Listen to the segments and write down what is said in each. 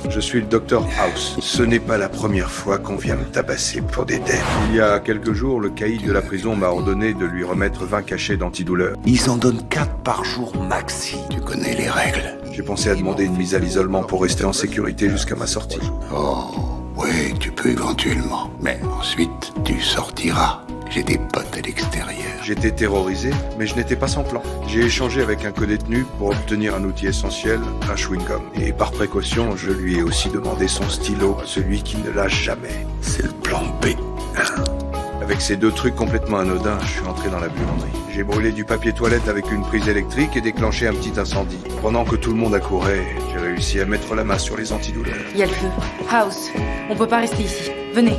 Je suis le Dr House. Ce n'est pas la première fois qu'on vient me tabasser pour des dettes. Il y a quelques jours, le caïd de la prison m'a ordonné de lui remettre 20 cachets d'antidouleur. Ils en donnent 4 par jour maxi. Tu connais les règles. J'ai pensé à demander une mise à l'isolement pour rester en sécurité jusqu'à ma sortie. Oh, oui, tu peux éventuellement. Mais ensuite, tu sortiras. J'ai des potes à l'extérieur. J'étais terrorisé, mais je n'étais pas sans plan. J'ai échangé avec un co-détenu pour obtenir un outil essentiel, un chewing-gum. Et par précaution, je lui ai aussi demandé son stylo, celui qui ne lâche jamais. C'est le plan B. Avec ces 2 trucs complètement anodins, je suis entré dans la buanderie. J'ai brûlé du papier toilette avec une prise électrique et déclenché un petit incendie. Pendant que tout le monde accourait, j'ai réussi à mettre la main sur les antidouleurs. Il y a le feu. House, on peut pas rester ici. Venez.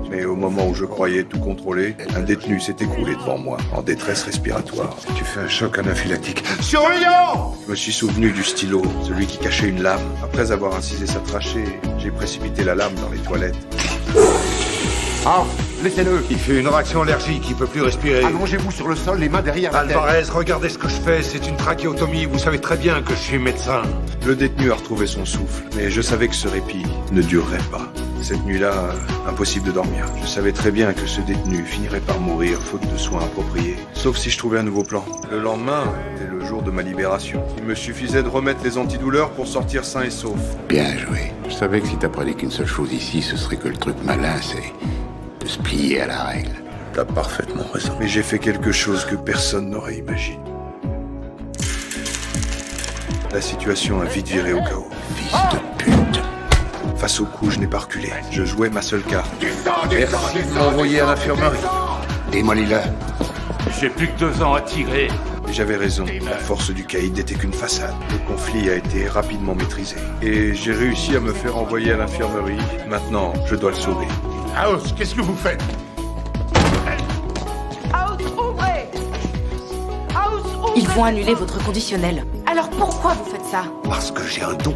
Mais au moment où je croyais tout contrôler, un détenu s'est écroulé devant moi, en détresse respiratoire. Tu fais un choc anaphylactique. Surveillant! Je me suis souvenu du stylo, celui qui cachait une lame. Après avoir incisé sa trachée, j'ai précipité la lame dans les toilettes. Ah, laissez-le. Il fait une réaction allergique, il peut plus respirer. Allongez-vous sur le sol, les mains derrière la tête. Alvarez, regardez ce que je fais, c'est une trachéotomie, vous savez très bien que je suis médecin. Le détenu a retrouvé son souffle, mais je savais que ce répit ne durerait pas. Cette nuit-là, impossible de dormir. Je savais très bien que ce détenu finirait par mourir faute de soins appropriés. Sauf si je trouvais un nouveau plan. Le lendemain était le jour de ma libération. Il me suffisait de remettre les antidouleurs pour sortir sain et sauf. Bien joué. Je savais que si t'apprenais qu'une seule chose ici, ce serait que le truc malin, c'est de se plier à la règle. T'as parfaitement raison. Mais j'ai fait quelque chose que personne n'aurait imaginé. La situation a vite viré au chaos. Fils de pute. Face au coup, je n'ai pas reculé. Je jouais ma seule carte. Merci de m'envoyer à l'infirmerie. Démolis-le. J'ai plus que 2 ans à tirer. Et j'avais raison. La force du caïd n'était qu'une façade. Le conflit a été rapidement maîtrisé. Et j'ai réussi à me faire envoyer à l'infirmerie. Maintenant, je dois le sauver. House, qu'est-ce que vous faites? House, ouvrez! House, ouvrez! Ils vont annuler votre conditionnel. Alors pourquoi vous faites ça? Parce que j'ai un don.